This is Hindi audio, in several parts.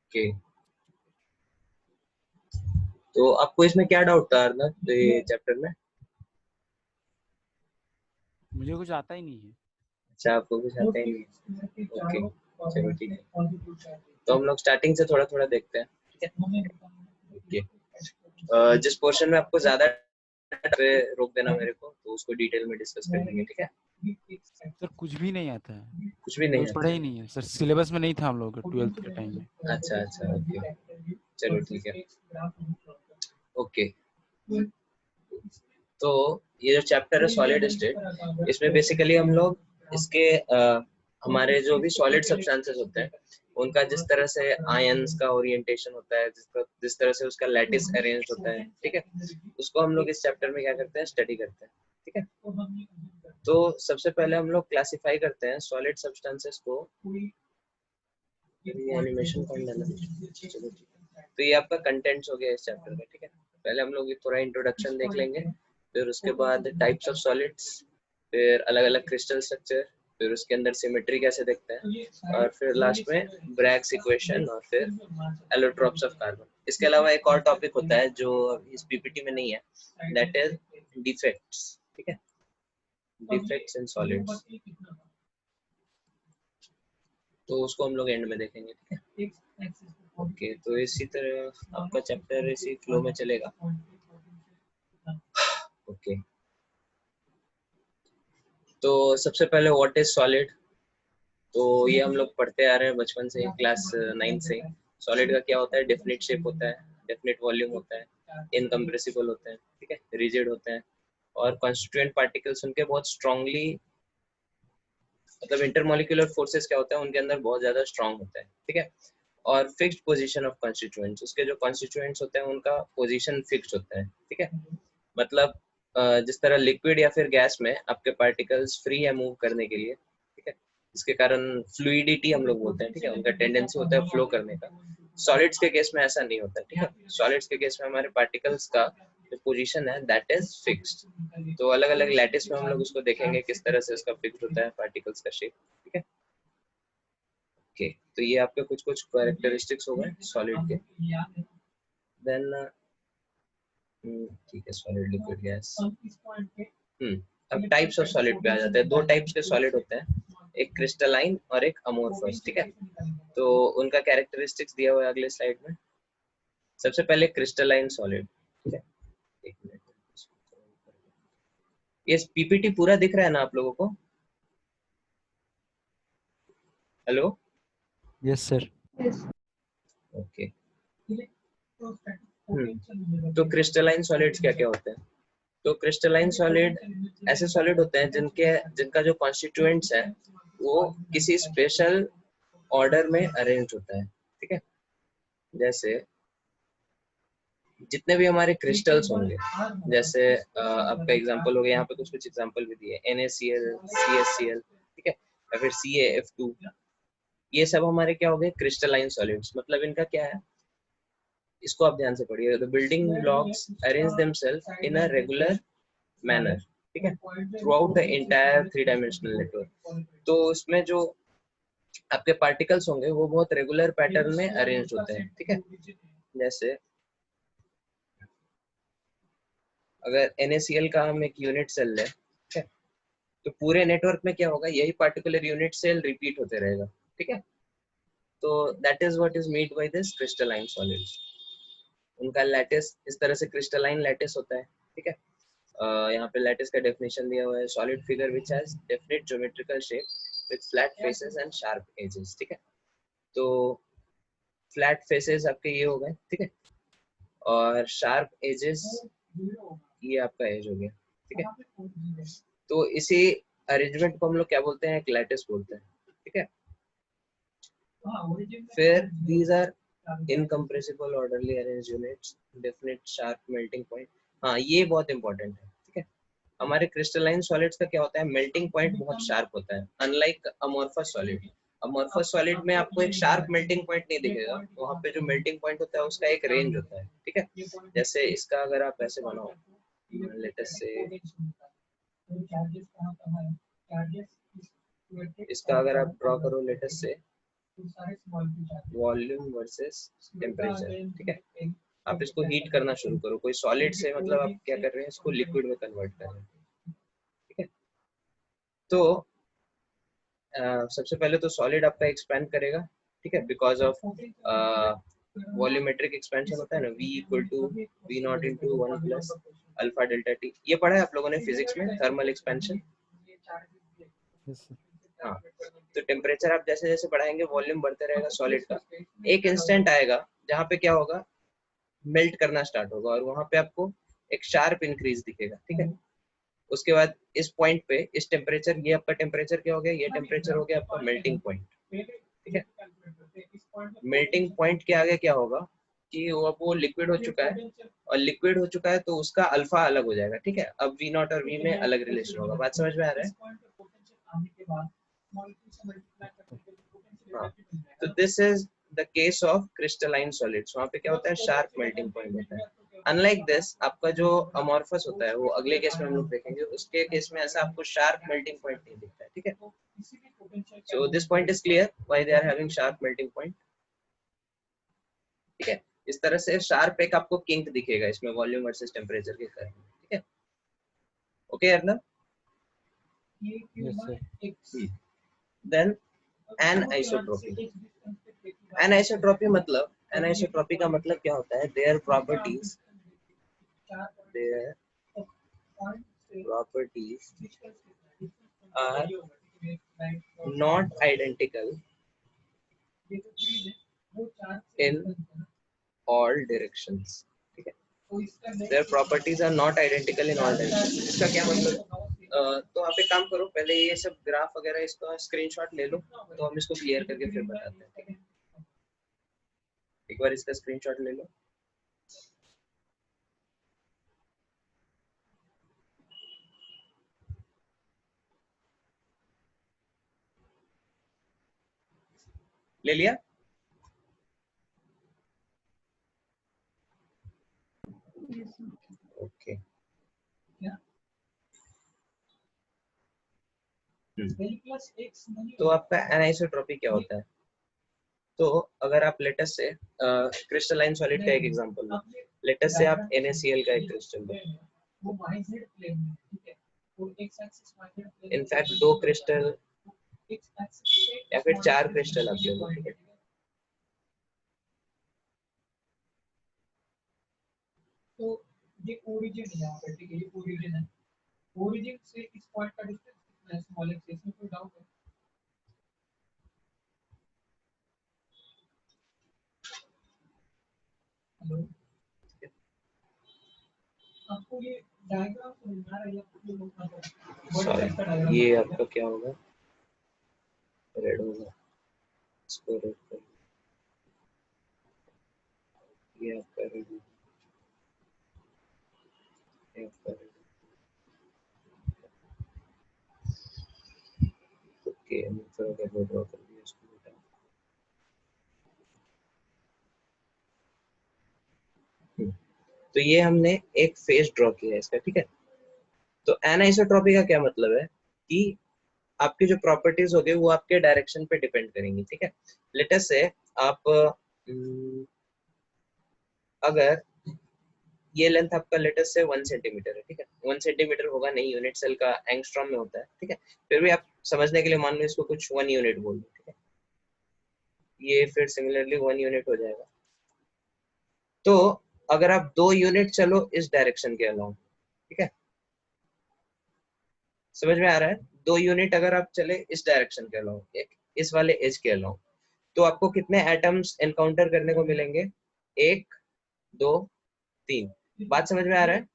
ओके, तो आपको इसमें क्या डाउट था अर्नब ये चैप्टर में? मुझे कुछ आता ही नहीं है। अच्छा, आपको कुछ आता ही नहीं है। ओके, चलो ठीक है, तो हम लोग स्टार्टिंग से थोड़ा थोड़ा देखते हैं, ठीक है? ओके, जिस पोर्शन में आपको ज्यादा पे रोक देना मेरे को, तो उसको डिटेल में डिस्कस कर लेंगे, ठीक है? सर कुछ भी नहीं आता है, कुछ भी नहीं कभी आता पढ़ा ही है? नहीं है सर, सिलेबस में नहीं था हम लोग 12th के टाइम में। अच्छा अच्छा, ओके, चलो ठीक है, ओके। तो ये जो चैप्टर है सॉलिड स्टेट, इसमें बेसिकली हम लोग इसके हमारे जो भी सॉलिड सब्सटेंसेस होते हैं उनका जिस तरह से आयंस का ओरिएंटेशन होता है, जिस तरह से उसका लैटिस अरेंज होता है, ठीक है, उसको हम लोग इस चैप्टर में क्या करते हैं, स्टडी करते हैं, ठीक है? तो सबसे पहले हम लोग क्लासिफाई करते हैं सॉलिड सब्सटेंसेस को। एनिमेशन कौन डाला? चलो ठीक है, तो ये आपका कंटेंट्स हो गया इस चैप्टर का, ठीक है? पहले हम लोग थोड़ा इंट्रोडक्शन देख लेंगे, फिर उसके बाद टाइप्स ऑफ सॉलिड्स, फिर अलग अलग क्रिस्टल स्ट्रक्चर, फिर उसके अंदर सिमेट्री कैसे देखते हैं, और फिर लास्ट में ब्रैग्स इक्वेशन, और फिर एलोट्रॉप्स ऑफ कार्बन। इसके अलावा एक और टॉपिक होता है जो इस पीपीटी में नहीं है, दैट इज डिफेक्ट्स, ठीक है? डिफेक्ट्स इन सॉलिड्स, तो उसको हम लोग एंड में देखेंगे, ठीक है? ओके, तो इसी तरह आपका चैप्टर इसी फ्लो में चलेगा। ओके, तो सबसे पहले व्हाट इज सॉलिड, तो ये हम लोग पढ़ते आ रहे हैं बचपन से, क्लास 9 से। सॉलिड का क्या होता है? डेफिनिट शेप होता है, डेफिनिट वॉल्यूम होता है, इनकम्प्रेसिबल होते हैं, ठीक है, रिजिड होते हैं, और कॉन्स्टिट्यूएंट पार्टिकल्स उनके बहुत स्ट्रांगली, मतलब इंटरमॉलिक्यूलर फोर्सेस क्या होते हैं उनके अंदर बहुत ज्यादा स्ट्रांग होता है, ठीक है? और फिक्स्ड पोजीशन ऑफ कॉन्स्टिट्यूएंट्स, उसके जो कॉन्स्टिट्यूएंट्स होते हैं उनका पोजीशन फिक्स्ड होता है, ठीक है? मतलब जिस तरह लिक्विड या फिर गैस में आपके पार्टिकल्स फ्री है मूव करने के लिए, ठीक है, जिसके कारण फ्लूइडिटी हम लोग बोलते हैं, ठीक है, उनका टेंडेंसी होता है फ्लो करने का। सॉलिड्स के केस में ऐसा नहीं होता, ठीक है? सॉलिड्स के केस में हमारे पार्टिकल्स का जो पोजीशन है दैट इज फिक्स्ड। तो अलग अलग लैटिस में हम लोग उसको देखेंगे किस तरह से उसका फिक्स्ड होता है पार्टिकल्स का शेप, ठीक है? ओके, तो ये आपके कुछ कुछ कैरेक्टरिस्टिक्स हो गए सॉलिड के। देन ठीक है, सॉलिड, लिक्विड, गैस। अब टाइप्स ऑफ सॉलिड पे आ जाते हैं। दो टाइप्स के सॉलिड होते हैं, एक क्रिस्टलाइन और एक अमोर्फस, ठीक है? तो उनका कैरेक्टरिस्टिक्स दिया हुआ है अगले स्लाइड में। सबसे पहले क्रिस्टलाइन सॉलिड, ठीक है? एक मिनट, ये पीपीटी पूरा दिख रहा है ना आप लोगों को? हेलो? Yes sir. ओके, तो क्रिस्टलाइन सॉलिड्स क्या क्या होते हैं? तो क्रिस्टलाइन सॉलिड ऐसे सॉलिड होते हैं जिनका जो कॉन्स्टिट्यूएंट्स है वो किसी स्पेशल ऑर्डर में अरेंज होता है, ठीक है? जैसे जितने भी हमारे क्रिस्टल्स होंगे, जैसे आपका एग्जांपल हो गया, यहाँ पे कुछ कुछ एग्जांपल भी दिए, NaCl, CaCl, ठीक है, या फिर CaF2, ये सब हमारे क्या हो गए? Crystalline solids. मतलब इनका क्या है, इसको आप ध्यान से पढ़िए। The building blocks arrange themselves in a regular manner, ठीक है, throughout the entire 3 dimensional network. तो इसमें जो आपके पार्टिकल्स होंगे वो बहुत रेगुलर पैटर्न में अरेंज होते हैं, ठीक है? जैसे अगर NaCl का हम एक यूनिट सेल लें, ठीक है, तो पूरे नेटवर्क में क्या होगा, यही पार्टिकुलर यूनिट सेल रिपीट होते रहेगा, ठीक है? तो that is what is meant by this crystalline solids. उनका लैटिस इस तरह से क्रिस्टलाइन लैटिस होता है, ठीक है? यहाँ पे लैटिस का डेफिनेशन दिया हुआ है, solid figure which has definite geometrical shape with flat faces and sharp edges, ठीक है? तो फ्लैट फेसेस आपके ये हो गए, ठीक है, और शार्प एजेस ये आपका एज हो गया, ठीक है? तो इसी अरेंजमेंट को हम लोग क्या बोलते हैं? एक लैटिस बोलते हैं, ठीक है? फिर these are incompressible orderly arranged units, definite sharp melting point। हाँ, ये बहुत इंपॉर्टेंट है, ठीक है? हमारे क्रिस्टलाइन सॉलिड्स का क्या होता है? मेल्टिंग पॉइंट बहुत शार्प होता है, unlike amorphous solid. Amorphous solid में आपको एक शार्प मेल्टिंग पॉइंट नहीं दिखेगा, वहाँ पे जो मेल्टिंग पॉइंट होता है उसका एक रेंज होता है, ठीक है? जैसे इसका अगर आप ऐसे बनाओ, लेटेस्ट से इसका अगर आप ड्रॉ करो लेटेस्ट से, वॉल्यूम वर्सेस टेम्परेचर, ठीक है। आप इसको हीट करना शुरू करो, कोई सॉलिड से मतलब आप क्या कर रहे हैं, इसको लिक्विड में कन्वर्ट कर रहे हैं, ठीक है। तो सबसे पहले तो सॉलिड आपका एक्सपेंड करेगा, ठीक है, बिकॉज ऑफ वॉल्यूमेट्रिक एक्सपेंशन होता है ना, v equal to v naught into 1 plus alpha delta t. ये पढ़ा है आप लोगों ने फिजिक्स में, थर्मल एक्सपेंशन। Yes sir. हाँ, तो टेम्परेचर आप जैसे जैसे बढ़ाएंगे वॉल्यूम बढ़ते रहेगा सॉलिड का। एक इंस्टेंट आएगा जहाँ पे क्या होगा, मेल्ट करना स्टार्ट होगा और वहां पे आपको एक शार्प इंक्रीज दिखेगा, ठीक है। उसके बाद इस पॉइंट पे इस टेम्परेचर, ये आपका टेम्परेचर क्या हो गया, ये टेम्परेचर हो गया आपका मेल्टिंग पॉइंट, ठीक है। मेल्टिंग पॉइंट के आगे क्या होगा कि वो अब वो लिक्विड हो चुका है, और लिक्विड हो चुका है तो उसका अल्फा अलग हो जाएगा, ठीक है। अब v नॉट और v में अलग रिलेशन होगा। बात समझ में आ रहा है? हाँ, तो this is the case of crystalline solids. वहाँ पे क्या होता है, शार्प मेल्टिंग पॉइंट होता है। अनलाइक दिस, आपका जो अमॉर्फस होता है वो अगले केस में हम लोग देखेंगे, उसके केस में ऐसा आपको शार्प मेल्टिंग पॉइंट नहीं दिखता है, ठीक है। So this point is clear why they are having sharp melting point, ठीक है। इस तरह से शार्प एक आपको किंक दिखेगा इसमें वॉल्यूम वर्सेस टेम्परेचर के कारण, ठीक है। Okay Arnab? Yes sir. Then anisotropy. Anisotropy मतलब, एनआइसोट्रॉपी का मतलब क्या होता है, their properties are not identical in all directions, ठीक है। Their properties are not identical in all directions। इसका क्या मतलब? तो आप एक काम करो, पहले ये सब ग्राफ वगैरह इसका स्क्रीनशॉट ले लो, तो हम इसको क्लियर करके फिर बताते हैं, ठीक है। एक बार इसका स्क्रीनशॉट ले लो। ले लिया? ओके। तो आपका एनाइसोट्रॉपी क्या होता है? तो अगर आप लेटस से क्रिस्टलाइन सॉलिड का एक एग्जांपल लो, लेटस से आप NaCl का एक क्रिस्टल लो, इनफैक्ट 2 क्रिस्टल या फिर 4 क्रिस्टल आप ले लो, ठीक है। तो ये ओरिजिन है यहाँ पे, ठीक है, ये ओरिजिन है। ओरिजिन से इस पॉइंट का डिस्टेंस स्मॉल एक्स, इसमें कोई डाउट है? हेलो, आपको ये डायग्राम समझ आ रहा है? सॉरी, ये आपका क्या होगा, रेड होगा, इसको रेड कर, ये आपका रेड, ये आपका रेड, ओके। हम फिर अगर वो ड्रॉ कर दिया इसको बेटा, तो ये हमने एक फेस ड्रॉ किया है इसका, ठीक है। तो एनाइसोट्रॉपी का क्या मतलब है कि आपकी जो प्रॉपर्टीज होगी वो आपके डायरेक्शन पे डिपेंड करेंगी, ठीक है। लेटस से आप अगर ये लेंथ आपका लेटस से 1 सेंटीमीटर है, ठीक है। 1 सेंटीमीटर होगा नहीं, यूनिट सेल का एंगस्ट्रॉम में होता है, ठीक है। फिर भी आप समझने के लिए मान लो इसको कुछ 1 यूनिट बोल दो, ठीक है। ये फिर सिमिलरली 1 यूनिट हो जाएगा। तो अगर आप 2 यूनिट चलो इस डायरेक्शन के अलाउ, ठीक है, समझ में आ रहा है? 2 यूनिट अगर आप चले इस डायरेक्शन के अलाउ, एक इस वाले एज के अलाउ, तो आपको कितने एटम्स एनकाउंटर करने को मिलेंगे? 1 2 3। बात समझ में आ रहा है?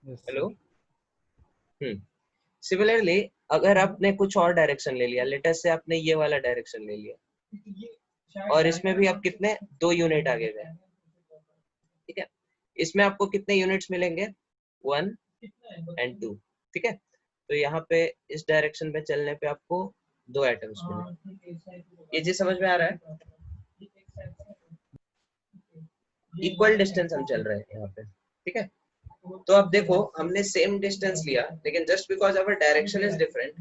Yes hello. सर। सिमिलरली अगर आपने कुछ और डायरेक्शन ले लिया, लेटेस्ट से आपने ये वाला डायरेक्शन ले लिया, और इसमें भी आप कितने 2 यूनिट आगे गए, ठीक है। इसमें आपको कितने यूनिट्स मिलेंगे? 1 एंड 2, ठीक है। तो यहाँ पे इस डायरेक्शन पे चलने पे आपको 2 एटम्स मिले। ये चीज समझ में आ रहा है? इक्वल डिस्टेंस हम चल रहे हैं यहाँ पे, ठीक है। तो अब देखो, हमने सेम डिस्टेंस लिया, लेकिन just because our direction is different,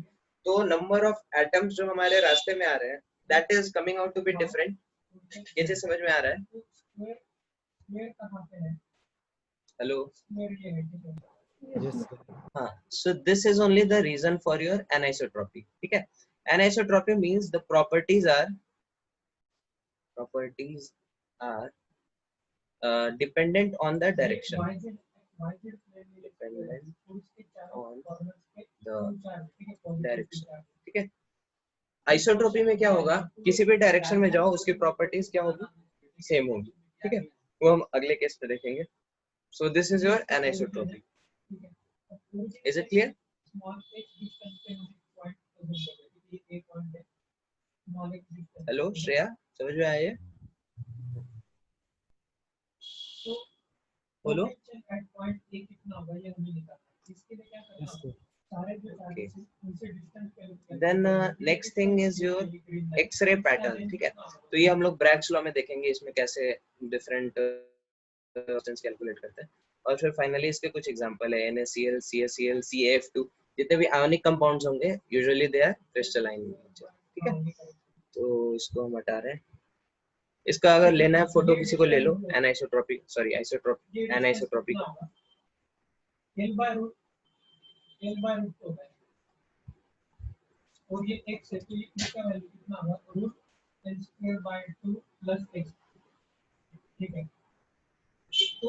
तो नंबर ऑफ एटम्स जो हमारे रास्ते में आ रहे हैं that is coming out to be different. ये चीज समझ में आ रहा है? हेलो? Yes, sir. हाँ, so this is only the reason for your anisotropy. ठीक है? Anisotropy means the properties are dependent on the direction. Dependent on the direction. ठीक है? आइसोट्रोपी में क्या होगा, किसी भी डायरेक्शन में जाओ उसकी प्रॉपर्टीज क्या होगी, सेम होगी। ठीक है, वो हम अगले केस पे देखेंगे। So this is your anisotropy. Is it clear? Hello Shreya, समझ में आया ये? बोलो। Yes, sir. Okay. Then next thing is your X-ray pattern। ठीक है, तो ये हम लोग ब्रैग्स लॉ में देखेंगे, इसमें कैसे डिफरेंट सब्सटेंस कैलकुलेट करते हैं। और फिर फाइनली इसके कुछ एग्जांपल है, NaCl, CaCl, CaF2, जितने भी आयोनिक कंपाउंड्स होंगे यूजुअली दे आर क्रिस्टलाइन। ठीक है, तो इसको हम हटा रहे हैं। इसका अगर लेना है फोटो किसी को ले लो, एनाइसोट्रॉपी सॉरी आइसोट्रॉपी एनाइसोट्रॉपी का। और ये x है तो इसका वैल्यू कितना होगा, root n square by 2 plus x। ठीक है, तो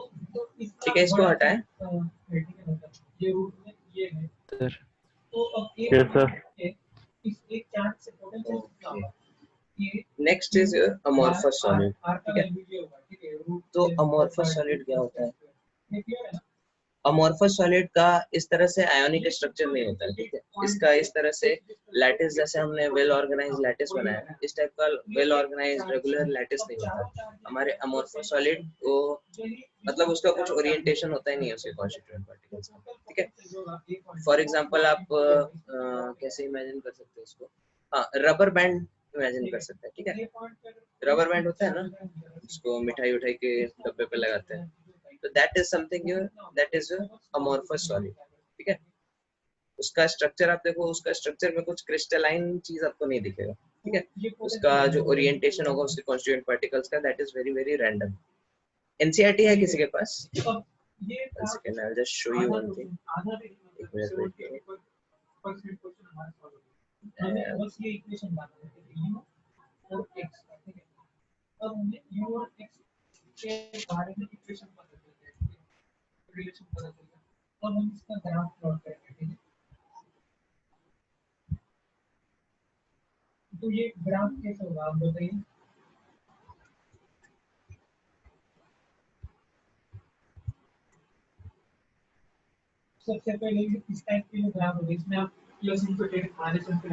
ठीक है, इसको हटाएं। ये रूट में ये है Sir. तो अब Yes, sir. इस एक चार्ज से पोटेंशियल कितना होगा। Next is amorphous solid. ठीक है, तो अमोर्फस सॉलिड क्या होता है? अमोर्फस सॉलिड का इस तरह से आयोनिक स्ट्रक्चर नहीं होता है। ठीक है, इसका इस तरह से लैटिस, जैसे हमने वेल ऑर्गेनाइज्ड लैटिस बनाया, इस टाइप का वेल ऑर्गेनाइज्ड रेगुलर लैटिस नहीं होता हमारे अमोर्फस सॉलिड को। मतलब उसका कुछ ओरिएंटेशन होता ही नहीं है उसके कॉन्स्टिट्यूएंट पार्टिकल्स का। ठीक है, फॉर एग्जांपल आप कैसे इमेजिन कर सकते हैं इसको, हाँ रबर बैंड इमेजिन कर सकते हैं। ठीक है, रबर बैंड होता है ना, उसको मिठाई उठाई के डब्बे पे लगाते हैं, तो that is something your, that is your amorphous solid. ठीक है, उसका स्ट्रक्चर आप देखो, उसका स्ट्रक्चर में कुछ क्रिस्टलाइन चीज आपको नहीं दिखेगा। ठीक है, उसका जो ओरिएंटेशन होगा उसके कॉन्स्टिट्यूएंट पार्टिकल्स का, that is very very random. NCERT है किसी के पास? One second, I'll just show you one thing. एक मिनट वेट करो। तो ये ग्राफ कैसे होगा आप बताइए। सबसे पहले इस टाइप के जो ग्राफ होगा इसमें आप plus into minus into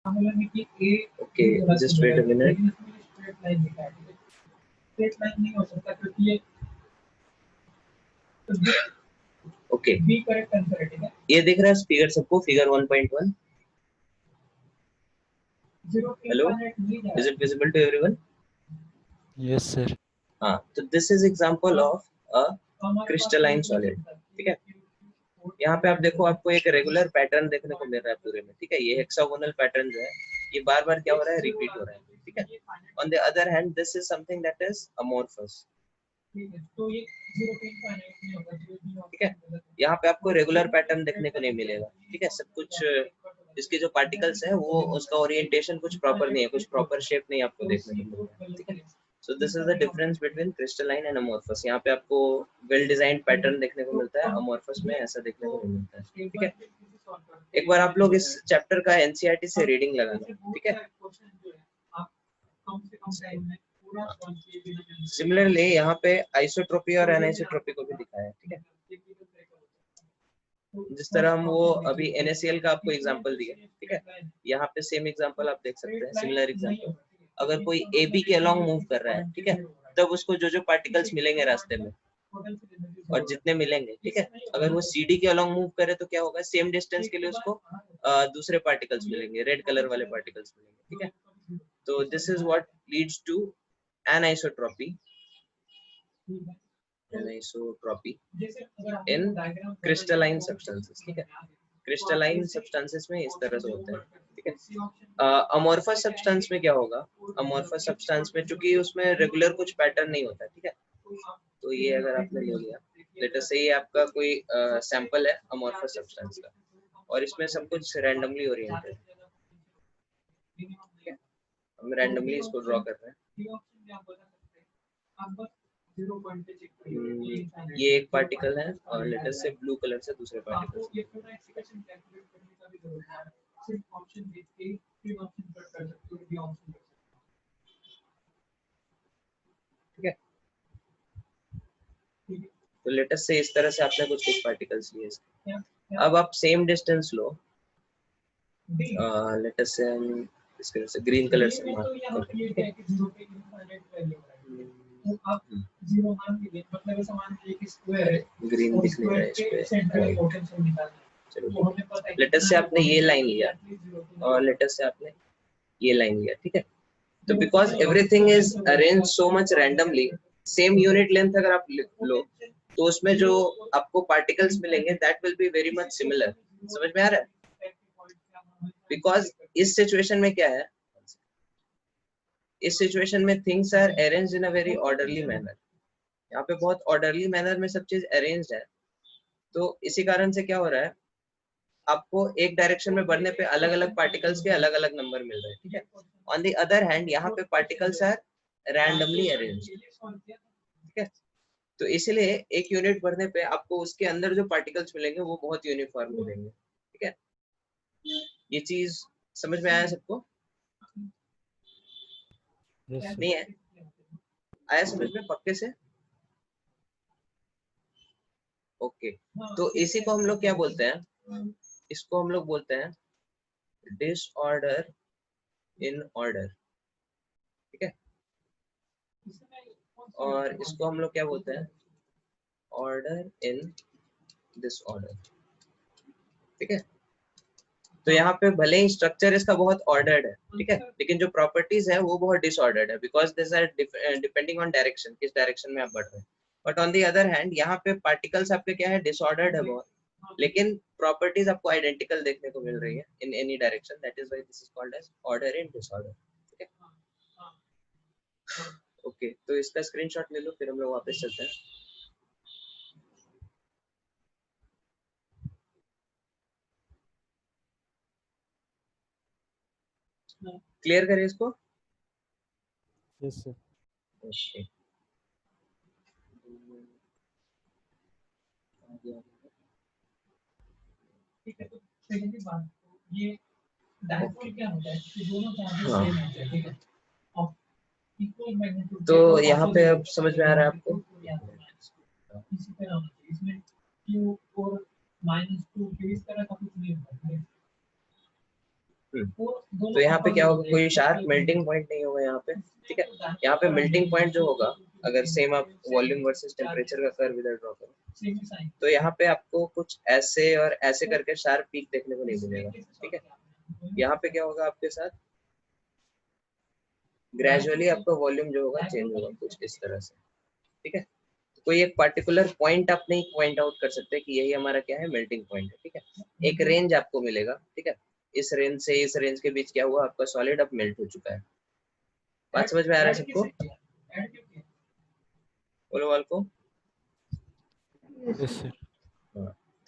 okay, just wait a minute. Okay, ये दिख रहा है फिगर सबको, figure 1.1? Hello, is it visible to everyone? Yes, sir. हाँ, तो this is example of a crystalline solid. ठीक है, यहाँ पे आप देखो, आपको एक रेगुलर पैटर्न देखने को मिल रहा है पूरे में। ठीक है, ये हेक्सागोनल पैटर्न जो है ये बार बार क्या हो रहा है, रिपीट हो रहा है। ठीक है, on the other hand this is something that is amorphous. ठीक है, यहाँ पे आपको रेगुलर पैटर्न देखने को नहीं मिलेगा। ठीक है, सब कुछ इसके जो पार्टिकल्स है वो उसका ओरिएंटेशन कुछ प्रॉपर नहीं है, कुछ प्रॉपर शेप नहीं आपको देखने को मिलता है। ठीक है, so this is the difference between crystalline and amorphous. यहाँ पे आपको वेल डिजाइंड पैटर्न देखने को मिलता है, अमोर्फस में ऐसा देखने को नहीं मिलता है। ठीक है, एक बार आप लोग इस चैप्टर का एनसीईआरटी से रीडिंग लगाना। ठीक है, सिमिलरली यहाँ पे आइसोट्रोपी और एनिसोट्रोपी को भी दिखाया है। ठीक है, जिस तरह हम वो अभी NaCl का आपको एग्जांपल दिया। ठीक है, यहाँ पे सेम एग्जांपल आप देख सकते हैं, सिमिलर एग्जांपल। अगर कोई AB के अलोंग मूव कर रहा है, ठीक है, तब उसको जो जो पार्टिकल्स मिलेंगे रास्ते में और जितने मिलेंगे, ठीक है, अगर वो CD के अलोंग मूव करे तो क्या होगा, सेम डिस्टेंस के लिए उसको दूसरे पार्टिकल्स मिलेंगे, रेड कलर वाले पार्टिकल्स मिलेंगे। ठीक है, तो this is what leads to anisotropy in crystalline substances. ठीक है, क्रिस्टलाइन सब्सटेंसेस में इस तरह से होते हैं। ठीक है, अमोर्फस सब्सटेंस में क्या होगा, अमोर्फस सब्सटेंस में चूंकि उसमें रेगुलर कुछ पैटर्न नहीं होता। ठीक है, तो ये अगर आपने ले लिया, लेट अस से ये आपका कोई सैंपल है अमोर्फस सब्सटेंस का और इसमें सब कुछ रैंडमली ओरिएंटेड है। ठीक है, हम रैंडमली इसको ड्रॉ कर रहे हैं। ये एक पार्टिकल है और लेट अस से ब्लू कलर से दूसरे पार्टिकल। ठीक है, तो लेट अस से इस तरह से आपने कुछ पार्टिकल्स लिए। अब आप सेम डिस्टेंस लो, लेट अस से हम इस कलर से ग्रीन कलर से मार्क करते हैं। ग्रीन दिख नहीं रहा है इस पे। चलो, लेट अस से आपने ये लाइन लिया और लेट अस से आपने ये लाइन लिया। ठीक है, तो because everything is arrange so much randomly, same unit length अगर आप लो तो उसमें जो आपको पार्टिकल्स मिलेंगे that will be very much similar. समझ में आ रहा है? बिकॉज इस सिचुएशन में क्या है, इस सिचुएशन में things are arranged in a very orderly manner. यहाँ पे बहुत ऑर्डरली मैनर में सब चीज अरेंज्ड है, तो इसी कारण से क्या हो रहा है, आपको एक डायरेक्शन में बढ़ने पे अलग अलग पार्टिकल्स के अलग अलग नंबर मिल रहे हैं। ठीक है, ऑन द अदर हैंड यहाँ पे पार्टिकल्स आर रैंडमली अरेंज्ड। ठीक है, तो इसलिए एक यूनिट बढ़ने पे आपको उसके अंदर जो पार्टिकल्स मिलेंगे वो बहुत यूनिफॉर्म मिलेंगे। ठीक है, ये चीज समझ में आया सबको? Yes, sir. नहीं है आया समझ में पक्के से? ओके, तो इसी को हम लोग क्या बोलते हैं, इसको हम लोग बोलते हैं डिसऑर्डर इन ऑर्डर। ठीक है, और इसको हम लोग क्या बोलते हैं, ऑर्डर इन डिसऑर्डर। ठीक है, तो यहाँ पे भले ही स्ट्रक्चर इसका बहुत ऑर्डर्ड है, ठीक है, लेकिन जो प्रॉपर्टीज है वो बहुत डिसऑर्डर्ड है, because this are depending on direction, किस डायरेक्शन में आप बढ़ रहे हैं। But on the other hand यहाँ पे पार्टिकल्स आपके क्या है, डिसऑर्डर्ड है बहुत, लेकिन प्रॉपर्टीज आपको आइडेंटिकल देखने को मिल रही है in any direction. That is why this is called as order in disorder. ठीक है, ओके, तो इसका स्क्रीनशॉट ले लो, फिर हम लोग वापस चलते हैं। क्लियर करें इसको? Yes, sir. ओके, तो यहाँ पे अब समझ में आ रहा है आपको? तो यहाँ पे क्या होगा, कोई शार्प मेल्टिंग पॉइंट नहीं होगा यहाँ पे, ठीक है। यहाँ पे मेल्टिंग पॉइंट जो होगा, अगर सेम आप वॉल्यूम वर्सेस टेम्परेचर का कर्व इधर ड्रॉ करो, तो यहाँ पे आपको कुछ ऐसे और ऐसे करके शार्प पीक देखने को नहीं मिलेगा, ठीक है। यहाँ पे क्या होगा आपके साथ, ग्रेजुअली आपका वॉल्यूम जो होगा चेंज होगा कुछ इस तरह से, ठीक है। तो कोई एक पर्टिकुलर पॉइंट आप नहीं पॉइंट आउट कर सकते कि यही हमारा क्या है, मेल्टिंग पॉइंट है, ठीक है। एक रेंज आपको मिलेगा, ठीक है। इस रेंज से इस रेंज के बीच क्या हुआ, आपका सॉलिड अब मेल्ट हो चुका है। बात समझ में आ रहा है सबको? बोलो वाल को। Yes sir.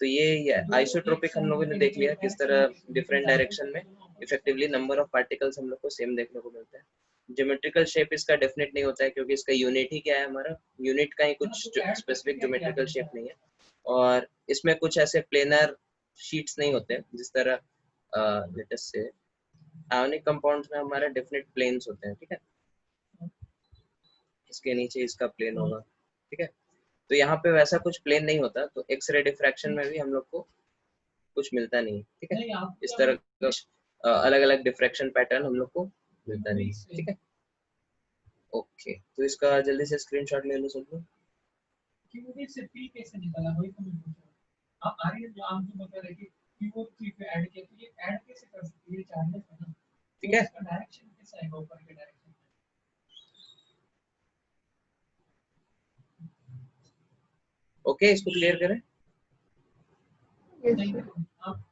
तो ये आइसोट्रोपिक हम लोगों ने देख लिया किस तरह डिफरेंट डायरेक्शन में इफेक्टिवली नंबर ऑफ पार्टिकल्स हम लोग को सेम देखने को मिलता है। ज्योमेट्रिकल शेप इसका डेफिनेट नहीं होता है क्योंकि इसका यूनिट ही क्या है, हमारा यूनिट का ही कुछ स्पेसिफिक ज्योमेट्रिकल शेप नहीं है। और इसमें कुछ ऐसे प्लेनर शीट्स नहीं होते जिस तरह लेट अस से आयोनिक कंपाउंड्स में हमारा डेफिनेट प्लेन्स होते हैं, ठीक है। इसके नीचे इसका प्लेन होगा, ठीक है। तो यहाँ पे वैसा कुछ प्लेन नहीं होता, तो एक्सरे डिफ्रैक्शन में भी हम लोग को कुछ मिलता नहीं, ठीक है। इस तरह का अलग अलग डिफ्रैक्शन पैटर्न हम लोग को मिलता नहीं, ठीक है। ओके, तो इसका जल्दी से स्क्रीनशॉट ले लो सब लोग। कि वो भी सिर्फ पी कैसे निकला, वही तो मैं पूछ रहा हूं। आप आर्यन जो आप जो बता रहे कि वो थ्री पे ऐड किया, तो ये ऐड कैसे कर सकते हैं, ये चार्जेस है ना, ठीक है। इसका डायरेक्शन कैसा है, ऊपर के डायरेक्शन ओके, इसको क्लियर करें। आप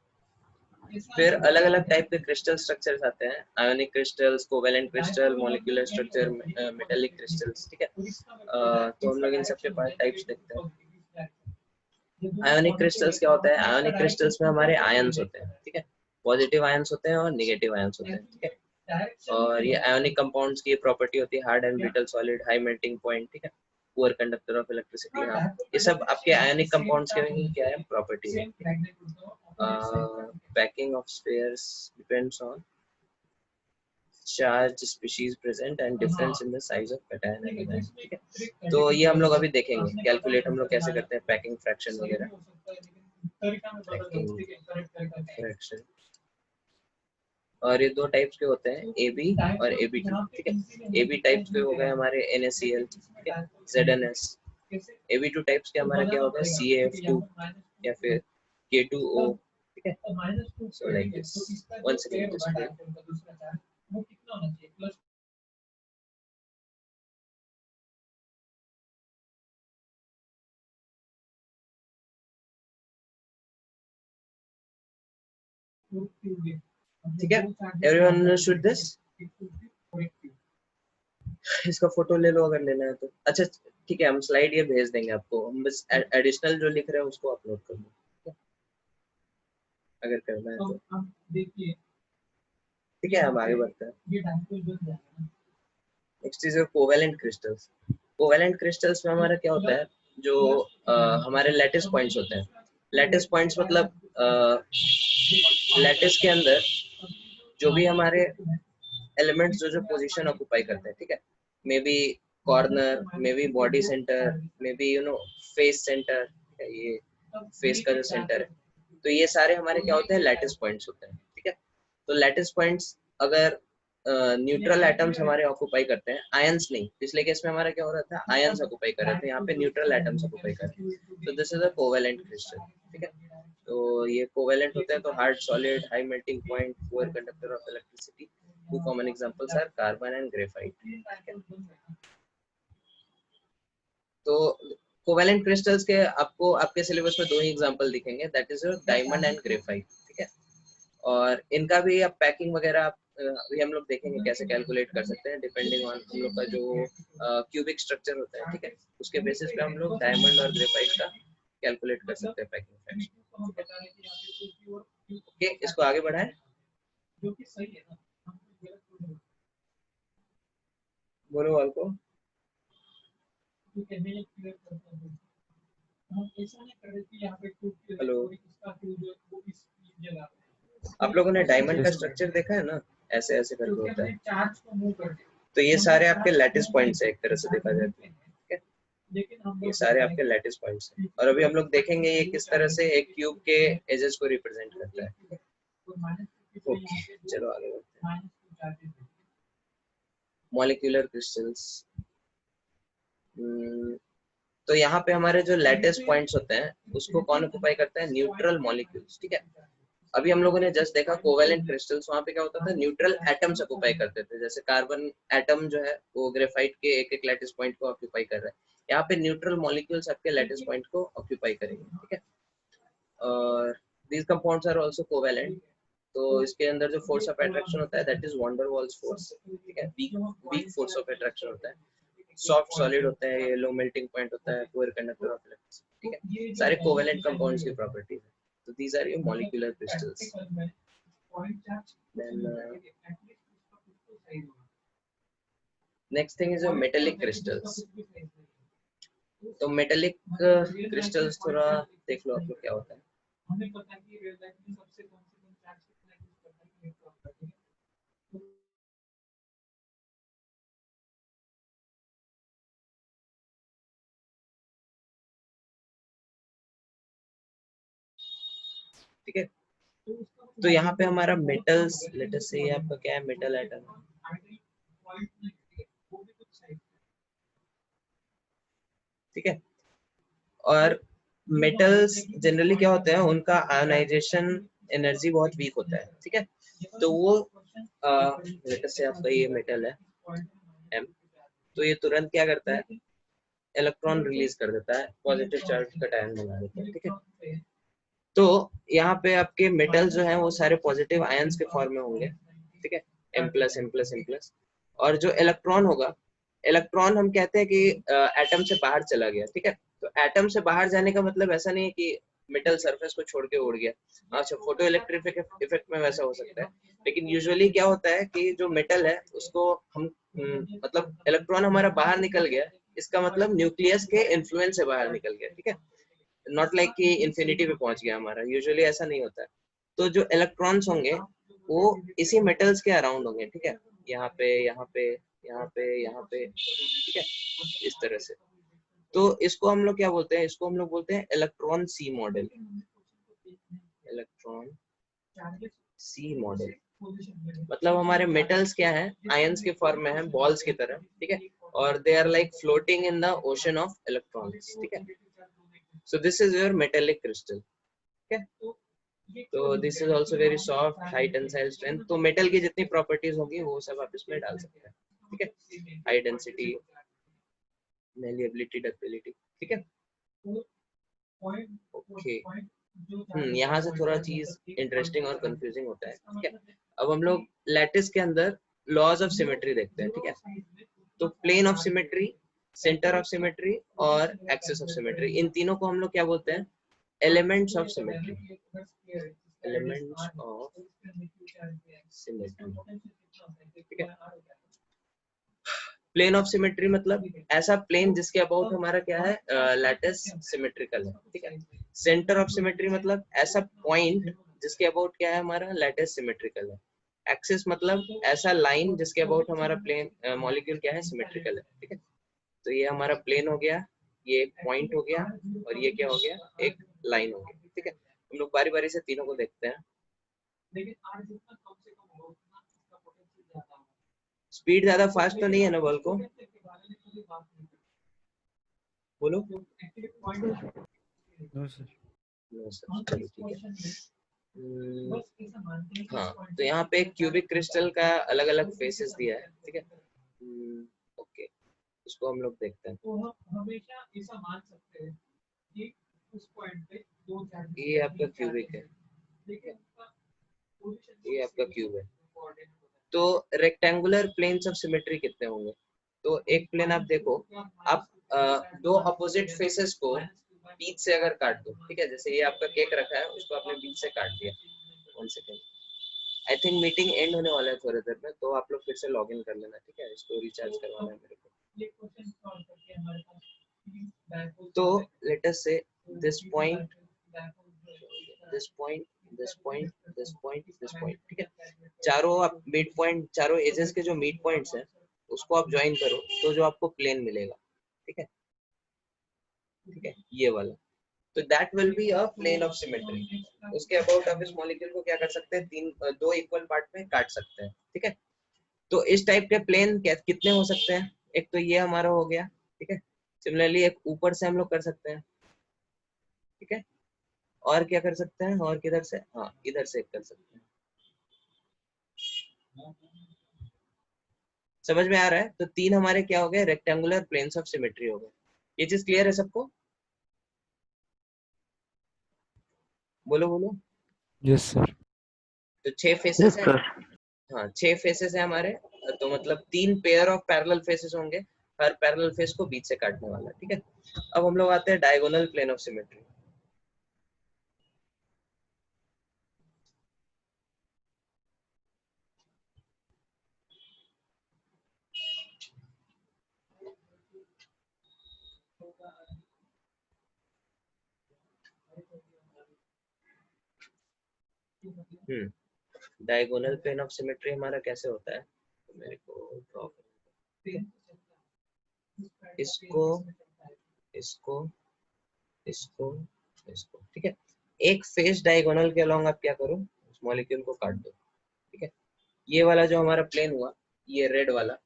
फिर अलग अलग टाइप के क्रिस्टल स्ट्रक्चर्स आते हैं, ionic crystals, covalent crystal, molecular structure, metallic crystals, ठीक है। तो हम लोग इन सब के पार्ट टाइप्स देखते हैं। आयोनिक क्रिस्टल्स क्या होता है, आयोनिक क्रिस्टल्स में हमारे आयंस होते हैं, ठीक है। पॉजिटिव आयंस होते हैं और नेगेटिव आयंस होते हैं, ठीक है। और ये आयोनिक कंपाउंड्स की प्रॉपर्टी होती है hard and brittle solid, high melting point, ठीक है, पुअर कंडक्टर ऑफ इलेक्ट्रिसिटी। हाँ, ये सब आपके आयोनिक कंपाउंड्स के भी क्या है, प्रॉपर्टी है। Packing of spheres depends on charge species present and difference in the size of cation and anion, ठीक है। तो ये हम लोग अभी देखेंगे कैलकुलेट हम लोग कैसे करते हैं पैकिंग फ्रैक्शन वगैरह। पैकिंग फ्रैक्शन, और ये दो टाइप्स के होते हैं, AB और AB2, ठीक है। AB टाइप्स के हो गए हमारे NaCl, ठीक है, ZnS। AB2 टाइप्स के हमारा क्या होगा, CaF2 या फिर K2O, ठीक है। So like this, one second just वो कितना होना चाहिए, प्लस ठीक है। Everyone understood this? इसका फोटो ले लो अगर लेना है तो। अच्छा ठीक है, हम स्लाइड ये भेज देंगे आपको, हम बस एडिशनल जो लिख रहे हैं उसको अपलोड कर दो अगर करना है तो। देखिए ठीक है, हम आगे बढ़ते हैं। ये डायपोल बन जाएगा ना। Next is covalent crystals. Covalent crystals में हमारा क्या होता है, जो हमारे लैटिस पॉइंट्स होते हैं। लैटिस पॉइंट्स मतलब लैटिस के अंदर जो भी हमारे एलिमेंट्स जो जो पोजीशन ऑक्युपाई करते हैं, ठीक है, may be corner, may be body centre, may be face centre, ये फेस का जो सेंटर है, तो ये सारे हमारे क्या होते हैं, लैटिस पॉइंट्स होते हैं, ठीक है। तो लैटिस पॉइंट्स अगर न्यूट्रल एटम्स हमारे ऑक्युपाई करते हैं, आयंस नहीं, पिछले केस में हमारा क्या हो रहा था, आयंस ऑक्युपाई कर रहे थे, यहाँ पे न्यूट्रल एटम्स ऑक्युपाई कर रहे हैं, तो this is a covalent crystal, ठीक है। तो ये कोवेलेंट होते हैं, तो hard solid, high melting point, poor conductor of electricity. Two common examples are carbon and graphite. तो कोवेलेंट क्रिस्टल्स के आपको आपके सिलेबस में दो ही एग्जांपल दिखेंगे, that is diamond and graphite, ठीक है। और इनका भी अब पैकिंग वगैरह अभी हम लोग देखेंगे कैसे कैलकुलेट कर सकते हैं, डिपेंडिंग ऑन हम लोग का जो क्यूबिक स्ट्रक्चर होता है, ठीक है, उसके बेसिस पे हम लोग डायमंड और ग्रेफाइट का कैलकुलेट कर सकते हैं पैकिंग फ्रैक्शन। ओके, इसको आगे बढ़ाएं। जो कि सही है ना, हम गलत तो नहीं। बोलो वाल को। हम ऐसा नहीं कर रहे कि यहाँ पे हेलो, इसका जो वो इस जगह आप लोगों ने डायमंड का स्ट्रक्चर देखा है ना, ऐसे ऐसे करके होता है, चार्ज को मूव कर दिया, तो ये सारे आपके लैटिस पॉइंट्स है एक तरह से देखा जाए तो, ठीक है। लेकिन हम ये सारे आपके लैटिस पॉइंट्स हैं, और अभी हम लोग देखेंगे ये किस तरह से एक क्यूब के एजेस को रिप्रेजेंट करता है। ओके चलो आगे बढ़ते हैं। मॉलिक्यूलर क्रिस्टल्स, तो यहाँ पे हमारे जो लैटिस पॉइंट्स होते हैं उसको कौन ऑक्यूपाई करता है? न्यूट्रल मॉलिक्यूल्स, ठीक है। अभी हम लोगों ने जस्ट देखा कोवेलेंट क्रिस्टल्स, वहां पे क्या होता था? न्यूट्रल एटम्स ऑक्यूपाई करते थे, जैसे कार्बन एटम जो है वो ग्रेफाइट के एक एक लैटिस पॉइंट को ऑक्यूपाई कर रहा है। यहाँ पे न्यूट्रल मॉलिक्यूल्स आपके लैटिस पॉइंट को ऑक्यूपाई करेंगे, ठीक है। और these compounds are also covalent, तो इसके अंदर जो फोर्स ऑफ अट्रैक्शन होता है that is van der Waals force, ठीक है। वीक फोर्स ऑफ अट्रैक्शन होता है, सॉफ्ट सॉलिड होता है, ये लो मेल्टिंग पॉइंट होता है, पुअर कंडक्टर ऑफ इलेक्ट्रिसिटी, ठीक है। सारे कोवेलेंट कंपाउंड्स की प्रॉपर्टीज है। तो these are your molecular crystals. Then next thing is your metallic crystals. तो मेटेलिक क्रिस्टल्स थोड़ा देख लो आप लोग क्या होता है। हमें पता है कि रियल लाइफ में सबसे कौन से चार्ज कितना यूज करता है इलेक्ट्रॉन, ठीक है। तो यहाँ पे हमारा मेटल्स, लेट अस से ये आपका क्या है? मेटल एटम, ठीक है। और मेटल्स जनरली क्या होते हैं? उनका आयोनाइजेशन एनर्जी बहुत वीक होता है, ठीक है। तो वो लेट अस से आपका ये मेटल है M, तो ये तुरंत क्या करता है? इलेक्ट्रॉन रिलीज कर देता है, पॉजिटिव चार्ज का आयन बना देता है, ठीक है। तो यहाँ पे आपके मेटल्स जो हैं वो सारे पॉजिटिव आयंस के फॉर्म में होंगे, ठीक है। M plus M plus M plus. और जो इलेक्ट्रॉन होगा, इलेक्ट्रॉन हम कहते हैं कि एटम से बाहर चला गया, ठीक है। तो एटम से बाहर जाने का मतलब ऐसा नहीं है कि मेटल सरफेस को छोड़ के उड़ गया। अच्छा, फोटो इलेक्ट्रिक इफेक्ट में वैसा हो सकता है, लेकिन यूजुअली क्या होता है कि जो मेटल है उसको हम मतलब इलेक्ट्रॉन हमारा बाहर निकल गया, इसका मतलब न्यूक्लियस के इन्फ्लुएंस से बाहर निकल गया, ठीक है। नॉट लाइक कि इंफिनिटी पे पहुंच गया हमारा, यूजुअली ऐसा नहीं होता है। तो जो इलेक्ट्रॉन्स होंगे वो इसी मेटल्स के अराउंड होंगे, ठीक है। यहाँ पे यहाँ पे यहाँ पे यहाँ पे, ठीक है, इस तरह से। तो इसको हम लोग क्या बोलते हैं? इसको हम लोग बोलते हैं इलेक्ट्रॉन सी मॉडल, इलेक्ट्रॉन सी मॉडल। मतलब हमारे मेटल्स क्या है? आयंस के फॉर्म में है, बॉल्स की तरह, ठीक है। और they are like floating in the ocean of electrons, ठीक है। So this is your metallic crystal, ठीक है। तो this is also very soft, high tensile strength. तो मेटल की जितनी प्रॉपर्टीज होंगी वो सब आप इसमें डाल सकते हैं, ठीक है। हाई डेंसिटी, मेलिएबिलिटी, डक्टिलिटी, ठीक है। ओके, यहाँ से थोड़ा चीज इंटरेस्टिंग और कंफ्यूजिंग होता है, ठीक है। अब हम लोग लैटिस के अंदर लॉज ऑफ सिमेट्री देखते हैं, ठीक है। तो plane of symmetry, centre of symmetry और एक्सिस ऑफ सिमेट्री, इन तीनों को हम लोग क्या बोलते हैं? Elements of symmetry, elements of symmetry, ठीक है। प्लेन ऑफ सिमेट्री मतलब ऐसा प्लेन जिसके अबाउट हमारा क्या है? लैटिस सिमेट्रिकल है, ठीक है। सेंटर ऑफ सिमेट्री मतलब ऐसा पॉइंट जिसके अबाउट क्या है? हमारा लैटिस सिमेट्रिकल है। एक्सिस मतलब ऐसा लाइन जिसके अबाउट हमारा प्लेन मॉलिक्यूल क्या है? सिमेट्रिकल है, ठीक है। तो ये हमारा प्लेन हो गया, ये एक पॉइंट हो गया, और ये क्या हो गया? एक लाइन हो गया, ठीक है। हम लोग बारी बारी से तीनों को देखते हैं। स्पीड ज्यादा फास्ट तो नहीं है ना बॉल को? बोलो। No sir. नो सर, चलो ठीक है। हाँ, तो यहाँ पे क्यूबिक क्रिस्टल का अलग अलग फेसेस दिया है, ठीक है। ओके, उसको हम लोग देखते हैं। तो हम हमेशा ऐसा मान सकते हैं कि उस पॉइंट पे दो चार्ज, ये आपका क्यूबिक है, ये आपका क्यूब है। तो रेक्टेंगुलर प्लेन्स ऑफ सिमेट्री कितने होंगे? तो एक प्लेन आप देखो, आप दो अपोजिट फेसेस को बीच से अगर काट दो, ठीक है। जैसे ये आपका केक रखा है, उसको आपने बीच से काट दिया। 1 second, I think meeting and होने वाला है थोड़ी देर में, तो आप लोग फिर से लॉग इन कर लेना, ठीक है। इसको रिचार्ज करवाना है मेरे को। तो let us say this point, this point, this point, this point, this point, ठीक है। चारों आप मिड पॉइंट, चारों एजेस के जो मिड पॉइंट्स हैं उसको आप ज्वाइन करो, तो जो आपको प्लेन मिलेगा, ठीक है, ठीक है, ये वाला। तो that will be a plane of symmetry. उसके अबाउट आप इस मॉलिक्यूल को क्या कर सकते हैं, दो इक्वल पार्ट में काट सकते हैं, ठीक है। तो इस टाइप के प्लेन कितने हो सकते हैं, एक तो ये हमारा हो गया, ठीक है। सिमिलरली एक ऊपर से हम लोग कर सकते हैं, ठीक है। और क्या कर सकते हैं, और किधर से, हाँ इधर से कर सकते हैं। समझ में आ रहा है? तो तीन हमारे क्या हो गए, रेक्टेंगुलर प्लेन्स ऑफ सिमेट्री हो गए। ये चीज क्लियर है सबको? बोलो बोलो। Yes sir. तो 6 फेसेस है, हाँ 6 फेसेस है हमारे, तो मतलब 3 पेयर ऑफ पैरेलल फेसेस होंगे, हर पैरेलल फेस को बीच से काटने वाला, ठीक है। अब हम लोग आते हैं diagonal plane of symmetry. Diagonal plane of symmetry हमारा कैसे होता है, तो मेरे को ड्रॉ इसको इसको इसको इसको, ठीक है। एक फेस डायगोनल के अलोंग आप क्या करो, उस मॉलिक्यूल को काट दो, ठीक है। ये वाला जो हमारा प्लेन हुआ, ये रेड वाला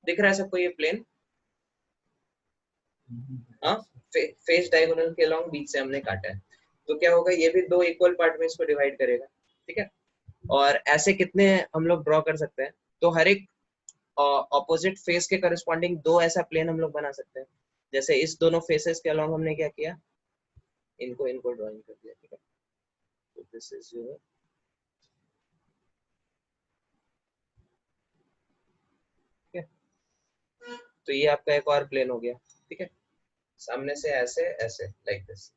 दिख रहा है सबको, ये प्लेन, हाँ फेस डायगोनल के अलोंग बीच से हमने काटा है, तो क्या होगा, ये भी दो इक्वल पार्ट में इसको डिवाइड करेगा, ठीक है। और ऐसे कितने हम लोग ड्रॉ कर सकते हैं, तो हर एक ऑपोजिट फेस के करस्पॉन्डिंग दो ऐसा प्लेन हम लोग बना सकते हैं। जैसे इस दोनों फेसेस के अलोंग हमने क्या किया, इनको इनको ड्राइंग कर दिया, ठीक है। तो दिस इज योर, ठीक है। तो ये आपका एक और प्लेन हो गया, ठीक है। सामने से ऐसे ऐसे लाइक दिस,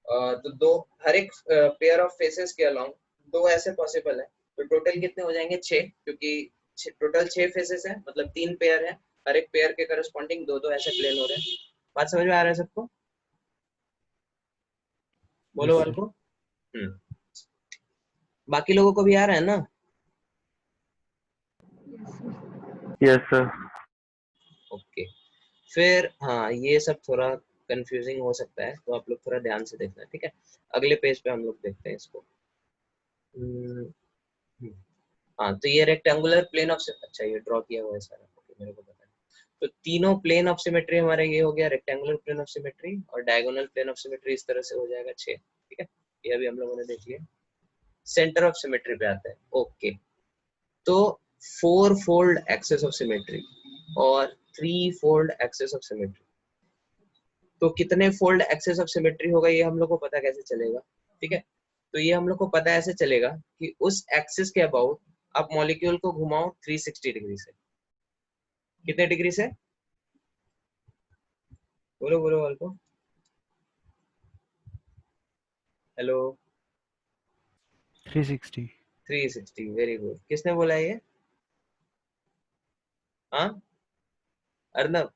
तो दो हर एक पेयर ऑफ फेसेस के अलोंग दो ऐसे पॉसिबल है, तो टोटल कितने हो जाएंगे, 6, क्योंकि टोटल 6 फेसेस है, मतलब 3 पेयर है, हर एक पेयर के करस्पॉन्डिंग दो दो ऐसे प्लेन हो रहे हैं। बात समझ में आ रहा है सबको? बोलो यस वाल सर। को। बाकी लोगों को भी आ रहा है ना? Yes sir. ओके। फिर हाँ ये सब थोड़ा कंफ्यूजिंग हो सकता है, तो आप लोग थोड़ा ध्यान से देखना, ठीक है। अगले पेज पे हम लोग देखते हैं इसको। हम्म, हाँ तो ये रेक्टेंगुलर प्लेन ऑफ, अच्छा ये ड्रॉ किया हुआ है सारा, ओके मेरे को पता है। तो तीनों प्लेन ऑफ सिमेट्री हमारे ये हो गया रेक्टेंगुलर प्लेन ऑफ सिमेट्री, और डायगोनल प्लेन ऑफ सिमेट्री इस तरह से हो जाएगा 6, ठीक है। ये अभी हम लोगों ने देख लिया। सेंटर ऑफ सिमेट्री पे आते हैं, ओके। तो 4 फोल्ड एक्सेस ऑफ सिमेट्री और 3 फोल्ड एक्सेस ऑफ सिमेट्री, तो कितने फोल्ड एक्सेस ऑफ सिमेट्री होगा ये हम लोग को पता कैसे चलेगा, ठीक है। तो ये हम लोग को पता ऐसे चलेगा कि उस एक्सिस के अबाउट आप मॉलिक्यूल को घुमाओ 360 डिग्री से। कितने डिग्री से, बोलो बोलो वाल को। हेलो, 360। 360, very good. किसने बोला ये, हाँ अर्नब,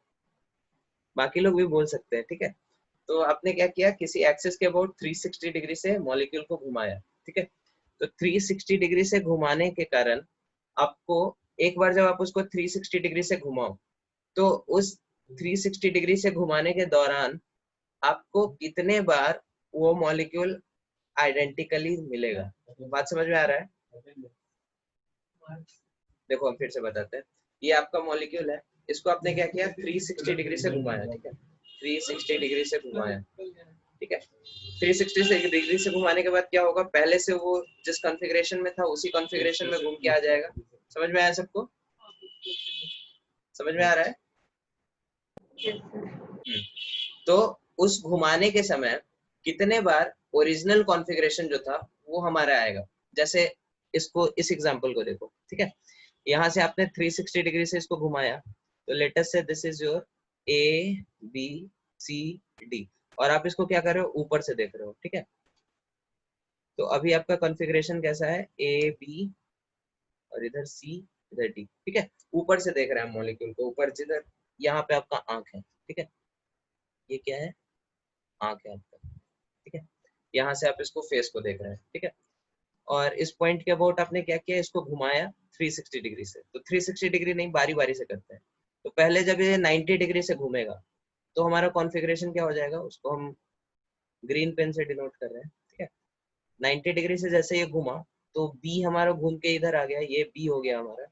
बाकी लोग भी बोल सकते हैं, ठीक है। तो आपने क्या किया, किसी एक्सिस के अबाउट 360 डिग्री से मॉलिक्यूल को घुमाया, ठीक है। तो 360 डिग्री से घुमाने के कारण आपको, एक बार जब आप उसको 360 डिग्री से घुमाओ, तो उस 360 डिग्री से घुमाने के दौरान आपको कितने बार वो मॉलिक्यूल आइडेंटिकली मिलेगा। बात समझ में आ रहा है? देखो हम फिर से बताते हैं। ये आपका मॉलिक्यूल है, इसको आपने क्या किया, 360 डिग्री से घुमाया, ठीक है। 360 डिग्री से घुमाया, ठीक है। 360 डिग्री से घुमाने के बाद क्या होगा, पहले से वो जिस कॉन्फ़िगरेशन में था उसी कॉन्फ़िगरेशन में घूम के आ जाएगा। समझ में आया सबको? समझ में आ रहा है? तो उस घुमाने के समय कितने बार ओरिजिनल कॉन्फ़िगरेशन जो था वो हमारा आएगा। जैसे इसको, इस एग्जांपल को देखो, ठीक है। यहाँ से आपने 360 डिग्री से इसको घुमाया, तो let us say this is your A B C D, और आप इसको क्या कर रहे हो, ऊपर से देख रहे हो, ठीक है। तो अभी आपका कॉन्फ़िगरेशन कैसा है, ए बी और इधर सी इधर डी, ठीक है। ऊपर से देख रहे हैं मॉलिक्यूल को, ऊपर जिधर, यहाँ पे आपका आंख है, ठीक है। ये क्या है, आंख है आपका, ठीक है। यहाँ से आप इसको फेस को देख रहे हैं, ठीक है। और इस पॉइंट के अबाउट आपने क्या किया, इसको घुमाया 360 डिग्री से। तो 360 डिग्री नहीं, बारी बारी से करते हैं। तो पहले जब ये 90 डिग्री से घूमेगा तो हमारा कॉन्फ़िगरेशन क्या हो जाएगा, उसको हम ग्रीन पेन से डिनोट कर रहे हैं, ठीक है। 90 डिग्री से जैसे ये घुमा तो बी हमारा घूम के इधर आ गया, ये बी हो गया हमारा,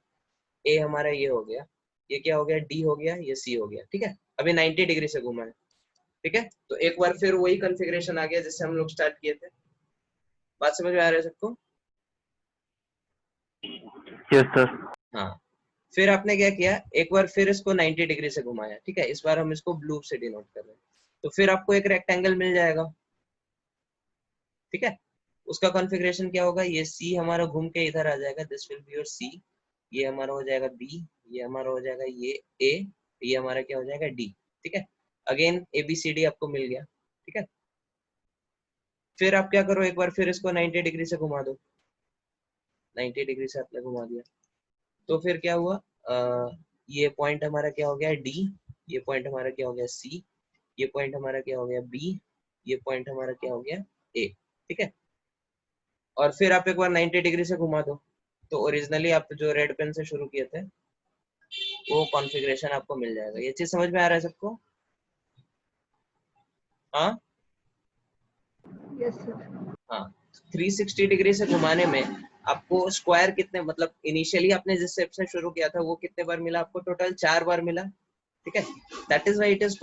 ए हमारा ये हो गया, ये क्या हो गया, डी हो गया, ये सी हो गया, ठीक है। अभी 90 डिग्री से घुमा है, ठीक है। तो एक बार फिर वही कॉन्फ़िगरेशन आ गया जिससे हम लोग स्टार्ट किए थे। बात समझ में आ रहा है सबको? Yes, sir. हाँ, फिर आपने क्या किया, एक बार फिर इसको 90 डिग्री से घुमाया, ठीक है। इस बार हम इसको ब्लू से डिनोट कर रहे हैं, तो फिर आपको एक रेक्टेंगल मिल जाएगा, ठीक है। उसका कॉन्फ़िगरेशन क्या होगा, ये सी हमारा घूम के इधर आ जाएगा, this will be your C, ये हमारा हो जाएगा बी, ये हमारा हो जाएगा ये ए, ये हमारा क्या हो जाएगा डी, ठीक है। Again A B C D आपको मिल गया, ठीक है। फिर आप क्या करो, एक बार फिर इसको 90 डिग्री से घुमा दो, 90 डिग्री से आपने घुमा दिया, तो फिर क्या हुआ, ये पॉइंट हमारा क्या हो गया डी, ये पॉइंट हमारा क्या हो गया सी, ये पॉइंट हमारा क्या हो गया बी, ये पॉइंट हमारा क्या हो गया ए, ठीक है। और फिर आप एक बार 90 डिग्री से घुमा दो, तो ओरिजिनली आप जो रेड पेन से शुरू किए थे वो कॉन्फ़िगरेशन आपको मिल जाएगा। ये चीज समझ में आ रहा है सबको? हाँ यस सर। हाँ। 360 डिग्री से घुमाने में आपको स्क्वायर कितने, मतलब इनिशियली आपने जिस शेप से शुरू किया था वो कितने बार मिला आपको, टोटल 4 बार मिला, ठीक है। That is why it is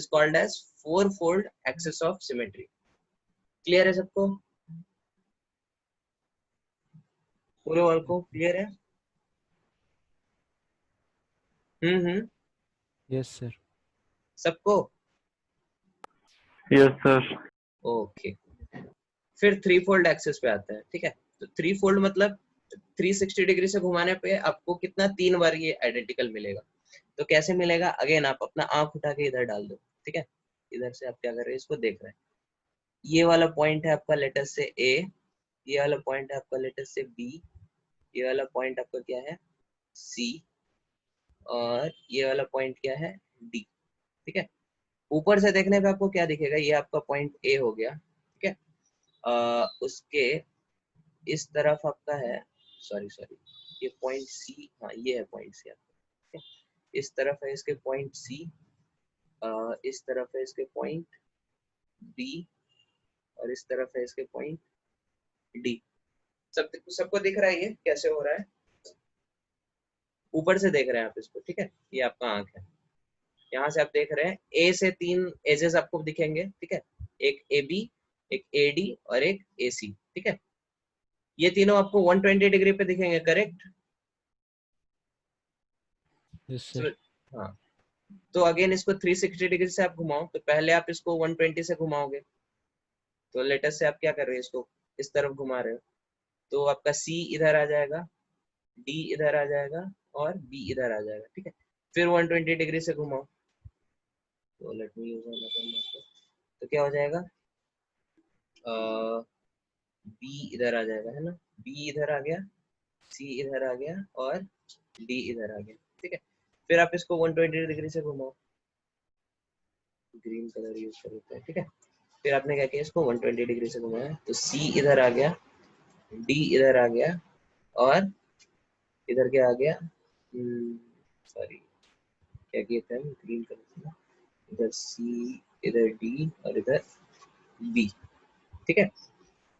called as four fold axis of symmetry. Clear है सबको? पूरे वर्ड को क्लियर है? Yes sir. सबको? Yes, sir. ओके। फिर थ्री फोल्ड एक्सिस पे आते हैं, ठीक है। तो थ्री फोल्ड मतलब 360 डिग्री से घुमाने पे आपको कितना, 3 बार ये आइडेंटिकल मिलेगा। तो कैसे मिलेगा, अगेन आप अपना आंख उठा के इधर डाल दो, ठीक है। इधर से आप क्या कर रहे हैं, इसको देख रहे हैं, ये वाला पॉइंट है आपका लेटर से ए, ये वाला पॉइंट है आपका लेटर से बी, ये वाला पॉइंट आपका क्या है सी, और ये वाला पॉइंट क्या है डी, ठीक है। ऊपर से देखने पे आपको क्या दिखेगा, ये आपका पॉइंट ए हो गया, ठीक है। उसके इस तरफ आपका है, सॉरी ये पॉइंट सी, हाँ ये है पॉइंट सी आपका, ठीक है। इस तरफ है इसके पॉइंट सी, इस तरफ है इसके पॉइंट बी, और इस तरफ है इसके पॉइंट डी। सबको दिख रहा है ये कैसे हो रहा है? ऊपर से देख रहे हैं आप इसको, ठीक है। ये आपका आंख है, यहाँ से आप देख रहे हैं ए से 3 एजेस आपको दिखेंगे, ठीक है। एक ए बी, एक ए डी और एक ए सी, ठीक है। ये तीनों आपको 120 डिग्री पे दिखेंगे, करेक्ट? Yes sir. हाँ। तो अगेन इसको 360 डिग्री से आप घुमाओ, तो पहले आप इसको 120 से घुमाओगे, तो लेटेस्ट से आप क्या कर रहे हो, इसको इस तरफ घुमा रहे हो, तो आपका सी इधर आ जाएगा, डी इधर आ जाएगा और बी इधर आ जाएगा, ठीक है। फिर 120 डिग्री से घुमाओ, तो let me use another marker, तो क्या हो जाएगा, बी इधर आ जाएगा, है ना, बी इधर आ गया, सी इधर आ गया और डी इधर आ गया, ठीक है। फिर आप इसको 120 डिग्री से घुमाओ, ग्रीन कलर यूज करते हैं, ठीक है। फिर आपने क्या किया, इसको 120 डिग्री से घुमाया, तो सी इधर आ गया, डी इधर आ गया और इधर क्या आ गया, सॉरी क्या किया था हम, ग्रीन कलर से, इधर सी, इधर डी और इधर बी, ठीक है।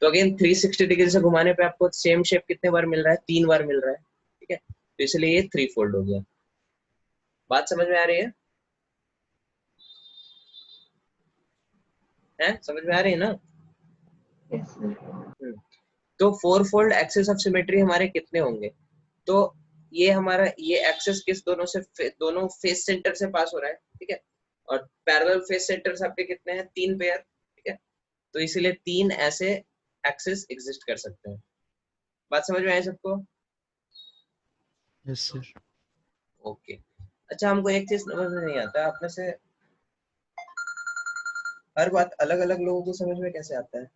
तो अगेन 360 डिग्री से घुमाने पे आपको सेम शेप कितने बार मिल रहा है, 3 बार मिल रहा है, ठीक है। तो इसलिए ये 3 फोल्ड हो गया। बात समझ में आ रही है? समझ में आ रही है ना? Yes sir. तो 4 फोल्ड एक्सिस ऑफ सिमेट्री हमारे कितने होंगे, तो ये हमारा ये एक्सिस किस दोनों फेस सेंटर से पास हो रहा है, ठीक है। और पैरेलल फेस सेंटर्स आपके कितने हैं, 3 पेयर, ठीक है। तो इसीलिए 3 ऐसे एक्सिस एग्जिस्ट कर सकते हैं। बात समझ में आई सबको? Yes sir. ओके। अच्छा, हमको एक चीज समझ में नहीं आता, आप में से हर बात अलग अलग लोगों को समझ में कैसे आता है?